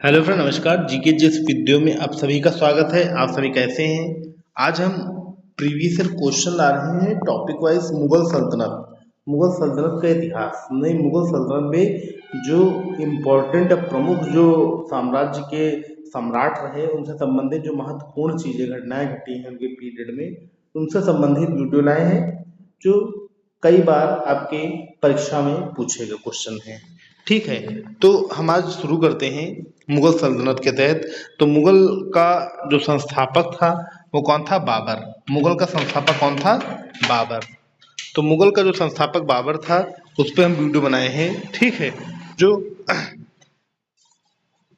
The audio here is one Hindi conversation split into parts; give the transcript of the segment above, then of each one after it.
हेलो फ्रेंड, नमस्कार। जीके जिस वीडियो में आप सभी का स्वागत है। आप सभी कैसे हैं? आज हम प्रीवियस ईयर क्वेश्चन ला रहे हैं टॉपिक वाइज मुगल सल्तनत का इतिहास। नहीं, मुगल सल्तनत में जो इम्पोर्टेंट प्रमुख जो साम्राज्य के सम्राट रहे उनसे संबंधित जो महत्वपूर्ण चीजें घटनाएं घटी हैं उनके पीरियड में, उनसे संबंधित वीडियो लाए हैं जो कई बार आपके परीक्षा में पूछे गए क्वेश्चन हैं। ठीक है, तो हम आज शुरू करते हैं मुगल सल्तनत के तहत। तो मुगल का जो संस्थापक था वो कौन था? बाबर। मुगल का संस्थापक कौन था? बाबर। तो मुगल का जो संस्थापक बाबर था उस पर हम वीडियो बनाए हैं। ठीक है, जो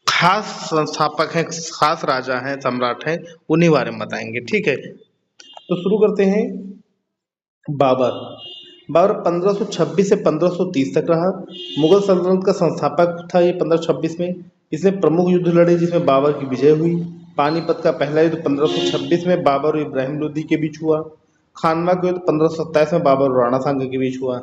खास संस्थापक हैं, खास राजा हैं, सम्राट हैं, उन्हीं बारे में बताएंगे। ठीक है, तो शुरू करते हैं। बाबर बाबर 1526 से 1530 तक रहा। मुगल सल्तनत का संस्थापक था ये 1526 में। इसने प्रमुख युद्ध लड़े जिसमें बाबर की विजय हुई। पानीपत का पहला युद्ध 1526 में बाबर और इब्राहिम लोदी के बीच हुआ। खानवा का युद्ध 1527 में बाबर और राणा सांगा के बीच हुआ।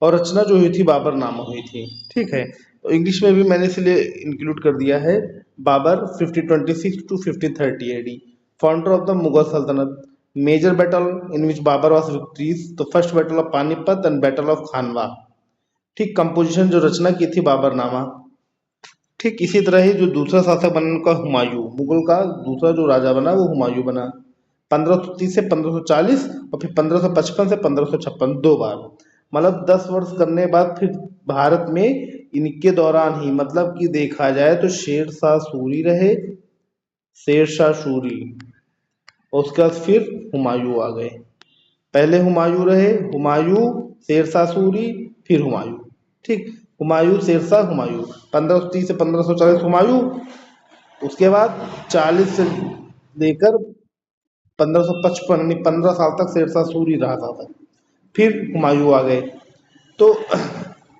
और रचना जो हुई थी बाबर नामा हुई थी। ठीक है, तो इंग्लिश में भी मैंने इसलिए इंक्लूड कर दिया है। Babur 1526 to 1530 AD, founder of the Mughal सल्तनत। Major battle in which Babur was victories, तो first battle of Panipat and battle of Khanwa. ठीक, कंपोजिशन जो रचना की थी बाबरनामा। ठीक इसी तरह ही जो दूसरा शासक बना उनका हुमायूं, मुगल का दूसरा जो राजा बना वो हुमायूं बना 1530 से 1540, और फिर 1555 से 1556, दो बार। मतलब 10 वर्ष करने के बाद फिर भारत में इनके दौरान ही, मतलब कि देखा जाए तो शेरशाह सूरी रहे, शेरशाह सूरी, और उसके बाद फिर हुमायूं आ गए। पहले हुमायूं रहे, हुमायूं, शेरशाह सूरी, फिर हुमायूं। ठीक, हुमायूं, शेरशाह, हुमायूं। 1530 से 1540 हुमायूं, उसके बाद 40 से लेकर 1555 यानी 15 साल तक शेरशाह सूरी रहा था। फिर हुमायूं आ गए। तो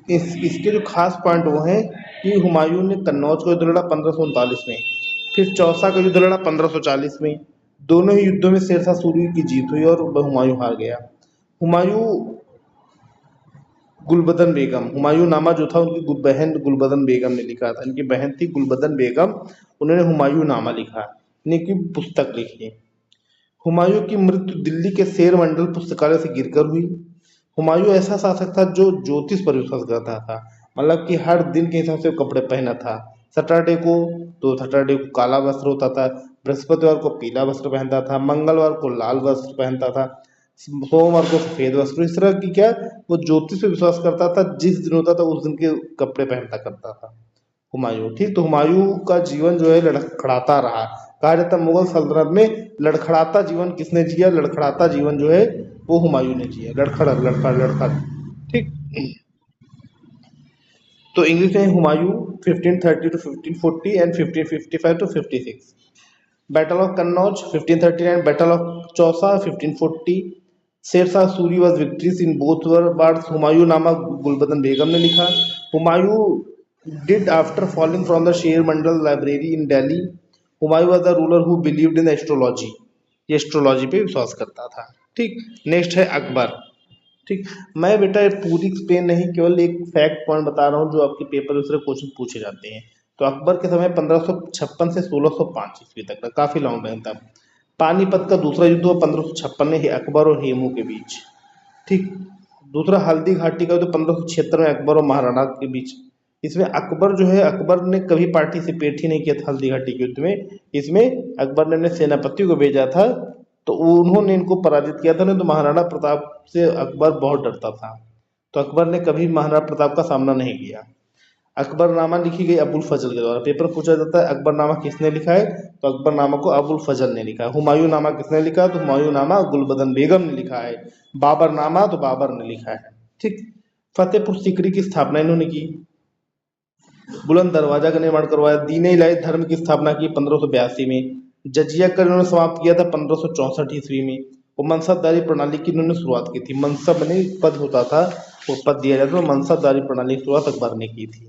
इसके जो खास पॉइंट वो हैं कि हुमायूं ने कन्नौज का युद्ध लड़ा 1539 में, फिर चौसा का युद्ध लड़ा 1540 में। दोनों ही युद्धों में शेरशाह सूरी की जीत हुई और हुमायूं हार गया। हुमायूं गुलबदन बेगम, हुमायूं नामा जो था उनकी बहन गुलबदन बेगम ने लिखा था। इनकी बहन थी गुलबदन बेगम, उन्होंने हुमायूं नामा लिखा, इनकी पुस्तक लिखी। हुमायूं की मृत्यु दिल्ली के शेर मंडल पुस्तकालय से गिरकर हुई। हुमायूं ऐसा शासक था जो ज्योतिष पर विश्वास करता था, मतलब कि हर दिन के हिसाब से वो कपड़े पहना था। सैटरडे को तो सैटरडे को काला वस्त्र होता था, बृहस्पतिवार को पीला वस्त्र पहनता था, मंगलवार को लाल वस्त्र पहनता था, सोमवार को सफेद वस्त्र। इस तरह की क्या, वो ज्योतिष पे विश्वास करता था, जिस दिन होता था उस दिन के कपड़े पहनता करता था हुमायूं। ठीक, तो हुमायूं का जीवन जो है लड़खड़ाता रहा। कहा जाता है मुगल सल्तनत में लड़खड़ाता जीवन किसने जिया? लड़खड़ाता जीवन जो है वो हुमायूं ने जिया। लड़खड़ लड़खड़ लड़खड़। ठीक, तो इंग्लिश में Humayun 1530 to 1540 and 1555 to 56। Battle of Kannauj 1539, battle of Chausa 1540। Sher Shah Suri was victories in both wars. Humayun Nama Gulbadan Begum ने लिखा। Humayun did after falling from the Sher Mandal library in Delhi. Humayun was the ruler who believed in astrology, ये एस्ट्रोलॉजी पे विश्वास करता था। ठीक, नेक्स्ट है अकबर। ठीक, मैं बेटा ये पूरी एक्सप्लेन नहीं, केवल एक फैक्ट पॉइंट बता रहा हूँ जो आपके पेपर में दूसरे क्वेश्चन पूछे जाते हैं। तो अकबर के समय 1556 से 1605 ईस्वी तक का काफी लॉन्ग टाइम था। पानीपत का दूसरा युद्ध हुआ 1556 में अकबर और हेमू के बीच। ठीक, दूसरा हल्दी घाटी का युद्ध 1576 में अकबर और महाराणा के बीच। इसमें अकबर जो है, अकबर ने कभी पार्टिसिपेट ही नहीं किया था हल्दी घाटी के युद्ध में। इसमें अकबर ने अपने सेनापति को भेजा था, तो उन्होंने इनको पराजित किया था। नहीं तो महाराणा प्रताप से अकबर बहुत डरता था, तो अकबर ने कभी महाराणा प्रताप का सामना नहीं किया। अकबरनामा लिखी गई अबुल फजल के द्वारा। पेपर पूछा जाता है अकबरनामा किसने लिखा है, तो अकबरनामा को अबुल फजल ने लिखा है। हुमायूं नामा किसने लिखा है, तो हुमायूं नामा गुलबदन बेगम ने लिखा है। बाबरनामा तो बाबर ने लिखा है। ठीक, फतेहपुर सीकरी की स्थापना इन्होंने की। बुलंद दरवाजा का निर्माण करवाया। दीन इलाही धर्म की स्थापना की 1582 में। जजिया कर इन्होंने समाप्त किया था 1564 ईस्वी में। और मनसबदारी प्रणाली की इन्होंने शुरुआत की थी। मनसब ने पद होता था, वो पद दिया जाता था, तो मनसबदारी प्रणाली की शुरुआत अकबर ने की थी।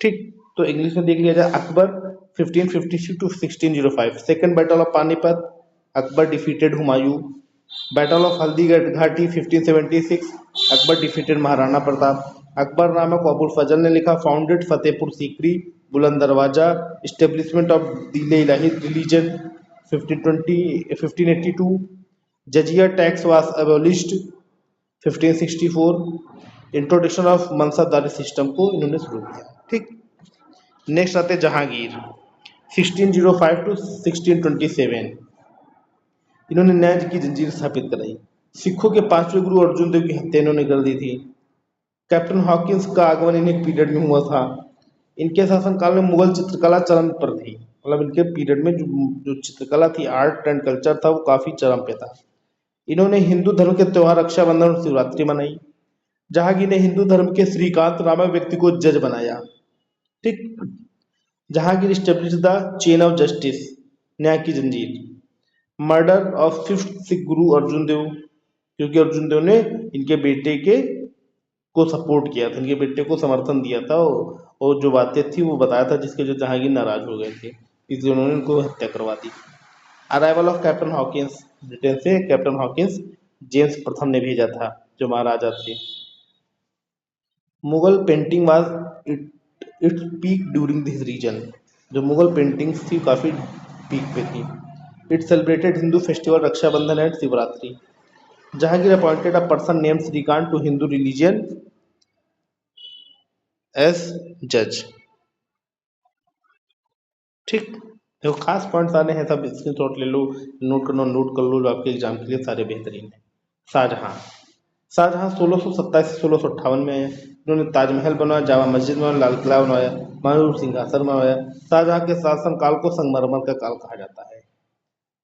ठीक, तो इंग्लिश में देख लिया जाए Akbar 1556 to 1605। Second battle of Panipat, Akbar defeated Humayun. Battle of Haldi Ghati 1576, Akbar defeated Maharana Pratap. Akbarnama को अबुल फजल ने लिखा। फाउंडेड फतेहपुर सीकरी बुलंद दरवाजा, establishment of Din Ilahi religion 1582, jizya tax was abolished 1564, introduction of mansabdari system को इन्होंने शुरू किया। ठीक, नेक्स्ट आते जहांगीर 1605 टू 1627, इन्होंने न्याय की जंजीर स्थापित कराई। सिखों के पांचवें गुरु अर्जुन देव की हत्या इन्होंने कर दी थी। कैप्टन हॉकिंस का आगमन इन्हें पीरियड में हुआ था। इनके शासनकाल में मुगल चित्रकला चरम पर थी, मतलब इनके पीरियड में जो चित्रकला थी, आर्ट एंड कल्चर था, वो काफी चरम पे था। इन्होंने हिंदू धर्म के त्योहार रक्षाबंधन और शिवरात्रि मनाई। जहांगीर ने हिंदू धर्म के श्रीकांत नामक व्यक्ति को जज बनाया। ठीक, Jahangir establish the chain of justice, न्याय की जंजीर। मर्डर ऑफ फिफ्थ सिख गुरु अर्जुन देव, क्योंकि अर्जुन देव ने इनके बेटे के को सपोर्ट किया था, इनके बेटे को समर्थन दिया था, और जो बातें थी वो बताया था, जिसके जो जहांगीर नाराज हो गए थे, इसलिए उन्होंने उनको हत्या करवा दी। Arrival of captain Hawkins, Britain से कैप्टन हॉकिंस जेम्स प्रथम ने भेजा था, जो महाराजा थे। Mughal painting was its peak during this region, जो मुगल पेंटिंग्स थी काफी पीक पे थी। It celebrated Hindu festival Raksha Bandhan and Shivratri. Jahangir appointed a person name Shrikant to Hindu religion as जज। ठीक, देखो खास पॉइंट्स आने हैं, सब स्क्रीनशॉट ले लो, नोट कर लो, जो आपके एग्जाम के लिए सारे बेहतरीन है। शाहजहां 1627 से 1658 में आया। इन्होंने ताजमहल बनवाया, जामा मस्जिद बनवाया, लाल किला बनवाया, मायूर सिंहासन बनवाया। शाहजहां के शासन काल को संगमरमर का काल कहा जाता है।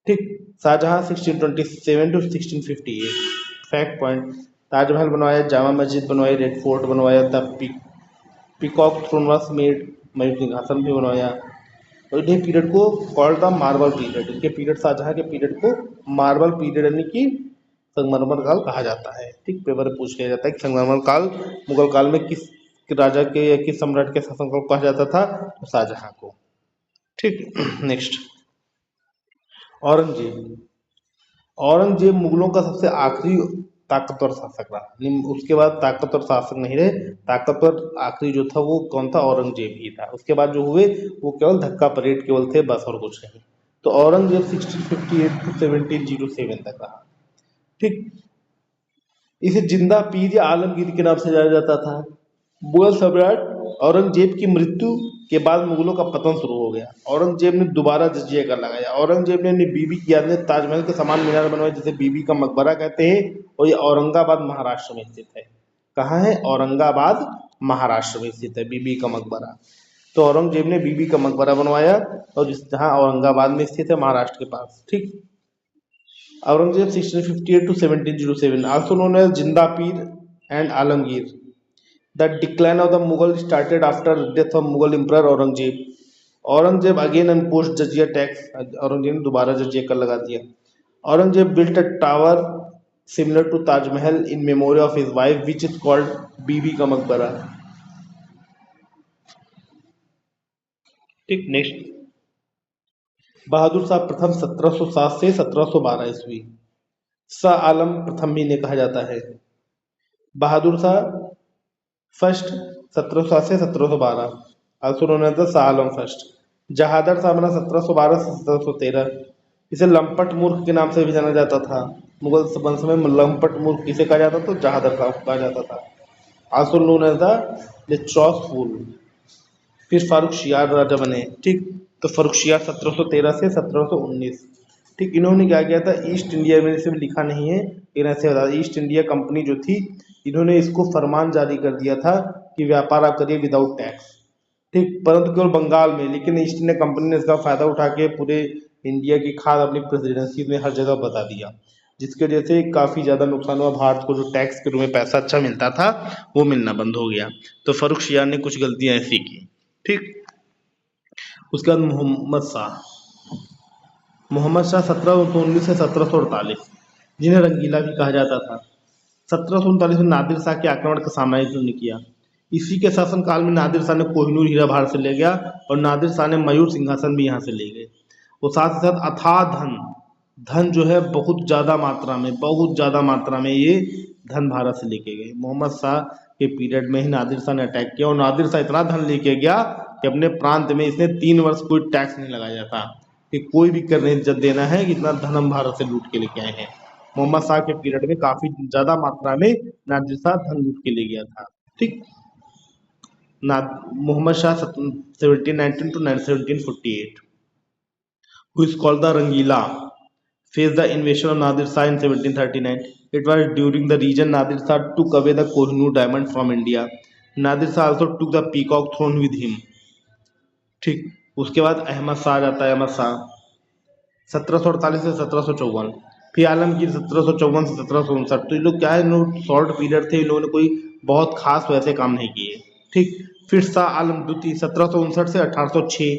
ठीक, Shah Jahan 1627 to 1658। Fact point, Taj Mahal बनवाया, जामा मस्जिद बनवाई, रेड फोर्ट बनवाया, the peacock throne was made, मयूर सिंहासन भी बनवाया। और इन्हीं पीरियड को कॉल्ड द मार्बल पीरियड, इनके पीरियड शाहजहां के पीरियड को मार्बल पीरियड यानी कि संगमरमर काल कहा जाता है। ठीक, पेपर में पूछ लिया जाता है कि संगमरमर काल मुगल काल में किस राजा के या किस सम्राट के शासनकाल को कहा जाता था, तो शाहजहां को। ठीक, नेक्स्ट औरंगजेब। औरंगजेब मुगलों का सबसे आखिरी ताकतवर शासक रहा, उसके बाद ताकतवर शासक नहीं रहे। ताकतवर आखिरी जो था वो कौन था, औरंगजेब ही था। उसके बाद जो हुए वो केवल धक्का परेड केवल थे, बस, और कुछ नहीं। तो औरंगजेब 1658 टू 1707 तक रहा। ठीक, इसे जिंदा पीर या आलमगीर के नाम से जाना जाता था। मुगल सम्राट औरंगजेब की मृत्यु के बाद मुगलों का पतन शुरू हो गया। औरंगजेब ने दोबारा जजिया कर लगाया। औरंगजेब ने अपनी बीबी की याद में ताजमहल के समान मीनार बनवाए, जिसे बीबी का मकबरा कहते हैं, और ये औरंगाबाद महाराष्ट्र में स्थित है। कहाँ है, औरंगाबाद महाराष्ट्र में स्थित है बीबी का मकबरा। तो औरंगजेब ने बीबी का मकबरा बनवाया, और जहाँ औरंगाबाद में स्थित है, महाराष्ट्र के पास। ठीक, Aurangzeb 1658 to 1707, also known as Jinda Pir and Alamgir. The decline of the Mughal started after death of Mughal Emperor Aurangzeb. Aurangzeb again imposed jizya tax, Aurangzeb ने दोबारा जजिया कर लगा दिया। Aurangzeb built a tower similar to Taj Mahal in memory of his wife, which is called बीबी का मकबरा। ठीक, नेक्स्ट बहादुर शाह प्रथम 1707 से 1712 ईस्वी, शाह आलम प्रथम भी इन्हें कहा जाता है। बहादुर शाह फर्स्ट 1707 से 1712, also known as the Shah Alam first. Jahandar Shah बना 1712 से 1713। इसे लंपट मूर्ख के नाम से भी जाना जाता था। मुगल वंश में लंपट मूर्ख किसे कहा जाता था, जहादर शाह को कहा जाता था, आल्सो नोन एज द लिट्रॉस फूल। फिर फारुखशियार राजा बने। ठीक, तो फारुखशियार 1713 से 1719। ठीक, इन्होंने क्या किया था, ईस्ट इंडिया में से लिखा नहीं है, लेकिन ऐसे बता, ईस्ट इंडिया कंपनी जो थी, इन्होंने इसको फरमान जारी कर दिया था कि व्यापार आप करिए विदाउट टैक्स। ठीक, परंतु केवल बंगाल में, लेकिन ईस्ट इंडिया कंपनी ने इसका फायदा उठा के पूरे इंडिया की खाद अपनी प्रेसिडेंसी में हर जगह बता दिया, जिसके वजह से काफी ज्यादा नुकसान हुआ। भारत को जो टैक्स के रूप में पैसा अच्छा मिलता था वो मिलना बंद हो गया। तो फारुखशियार ने कुछ गलतियां ऐसी की। ठीक, उसके बाद मोहम्मद शाह 1719 से 1748, जिन्हें रंगीला भी कहा जाता था। 1739 में नादिर शाह के आक्रमण का सामना इन्होंने किया। इसी के शासनकाल में नादिर शाह ने कोहिनूर हीरा भारत से ले गया, और नादिर शाह ने मयूर सिंहासन भी यहाँ से ले गए। और साथ ही साथ अथाह धन जो है बहुत ज़्यादा मात्रा में ये धन भारत से लेके गए। मोहम्मद शाह के पीरियड में ही नादिर शाह ने अटैक किया, और नादिर शाह इतना धन लेके गया कि अपने प्रांत में इसने 3 वर्ष कोई टैक्स नहीं लगाया था कि कोई भी कर नहीं जब देना है कि इतना धन हम भारत से लूट के लेके आए हैं। मोहम्मद शाह के पीरियड में काफी ज्यादा मात्रा में नादिर शाह धन लूट के ले गया था। ठीक, Mohammad Shah 1719 to 1748, who is called the Rangila, faced the invasion of Nadir Shah in 1739. It was during the region Nadir Shah took away the Kohinoor diamond from India. Nadir Shah also took the peacock throne with him. ठीक, उसके बाद अहमद शाह जाता है। अहमद शाह 1748 से 1754, फिर आलमगीर 1754 से 1759। तो ये लोग क्या है, लोग शॉर्ट पीरियड थे, इन लोगों ने कोई बहुत खास वैसे काम नहीं किए। ठीक, फिर शाह आलम द्वितीय 1759 से 1806,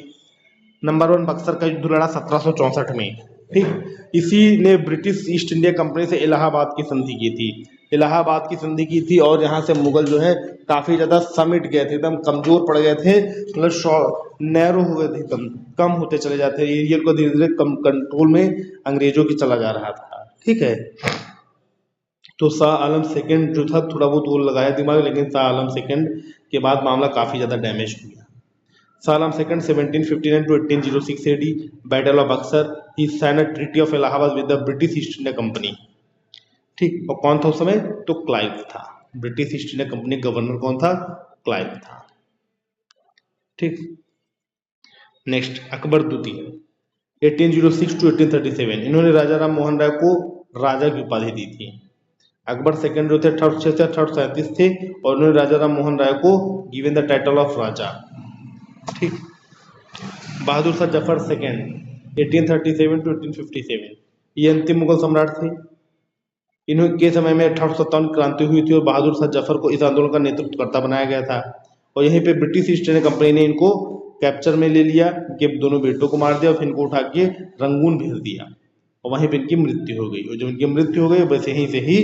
नंबर 1 बक्सर का युद्ध लड़ा 1764 में। ठीक, इसी ने ब्रिटिश ईस्ट इंडिया कंपनी से इलाहाबाद की संधि की थी। इलाहाबाद की संधि की थी और यहाँ से मुगल जो है काफी ज्यादा समिट गए थे, एकदम कमजोर पड़ गए थे, मतलब नैरो हो गए थे, एकदम कम होते चले जाते, एरिया को धीरे धीरे कम कंट्रोल में अंग्रेजों की चला जा रहा था। ठीक है, तो शाह आलम सेकंड जो था थोड़ा बहुत वो लगाया दिमाग, लेकिन शाह आलम सेकंड के बाद मामला काफी ज्यादा डैमेज हो गया। Shah Alam second 1759 to 1806 AD, battle of Buxar, he sign a treaty of Allahabad with the British East India company. ठीक, और कौन था उस समय, तो क्लाइव था। British East India company governor कौन था, क्लाइव था। ठीक, नेक्स्ट अकबर द्वितीय 1806 to 1837, इन्होंने राजा राम मोहन राय को राजा की उपाधि दी थी। अकबर सेकंड जो थे 1806 से 1837 थे और उन्होंने राजा राम मोहन राय को गिवन द टाइटल ऑफ राजा। ठीक, बहादुर शाह जफर सेकंड 1837 to 1857, ये अंतिम मुगल सम्राट थे। इनके समय में 1857 क्रांति हुई थी और बहादुर शाह जफर को इस आंदोलन का नेतृत्वकर्ता बनाया गया था। और यहीं पे ब्रिटिश ईस्ट इंडिया कंपनी ने इनको कैप्चर में ले लिया, इनके दोनों बेटों को मार दिया और फिर इनको उठा के रंगून भेज दिया और वहीं पे इनकी मृत्यु हो गई। और जब इनकी मृत्यु हो गई बस यहीं से ही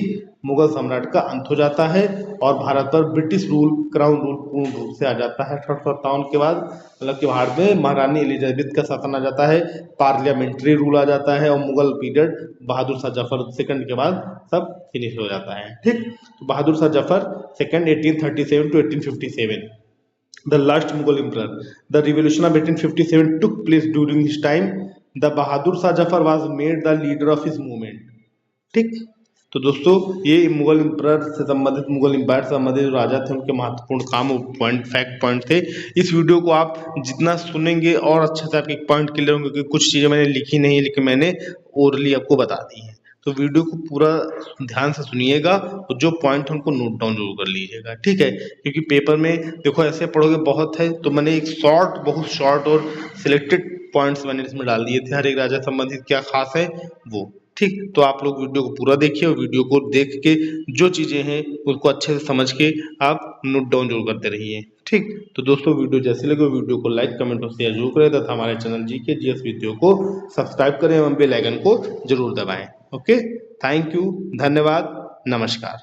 मुगल सम्राट का अंत हो जाता है और भारत पर ब्रिटिश रूल, क्राउन रूल पूर्ण रूप से आ जाता है 1857 के बाद। मतलब कि भारत में महारानी एलिजाबेथ का शासन आ जाता है, पार्लियामेंट्री रूल आ जाता है और मुगल पीरियड बहादुर शाह जफर सेकंड के बाद सब फिनिश हो जाता है। ठीक, तो Bahadur Shah Zafar second 1837 to 1857, the last Mughal emperor. The revolution of 1857 took place during his time. The Bahadur Shah Jafar was made the leader of his movement. ठीक, तो दोस्तों ये मुगल एम्परर से संबंधित, मुगल एम्पायर से संबंधित जो राजा थे उनके महत्वपूर्ण काम पॉइंट, फैक्ट पॉइंट थे। इस वीडियो को आप जितना सुनेंगे और अच्छे से आपके पॉइंट क्लियर होंगे, क्योंकि कुछ चीज़ें मैंने लिखी नहीं है लेकिन मैंने ओरली आपको बता दी है। तो वीडियो को पूरा ध्यान से सुनिएगा और जो पॉइंट हमको नोट डाउन जरूर कर लीजिएगा। ठीक है, क्योंकि पेपर में देखो ऐसे पढ़ोगे बहुत है, तो मैंने एक शॉर्ट, बहुत शॉर्ट और सिलेक्टेड पॉइंट्स मैंने इसमें डाल दिए थे, हर एक राजा संबंधित क्या खास है वो। ठीक, तो आप लोग वीडियो को पूरा देखिए और वीडियो को देख के जो चीजें हैं उसको अच्छे से समझ के आप नोट डाउन जरूर करते रहिए। ठीक, तो दोस्तों वीडियो जैसे लगे वीडियो को लाइक, कमेंट और शेयर जरूर करें तथा हमारे चैनल जीके जीएस वीडियो को सब्सक्राइब करें एवं बेल आइकन को जरूर दबाएं। ओके, थैंक यू, धन्यवाद, नमस्कार।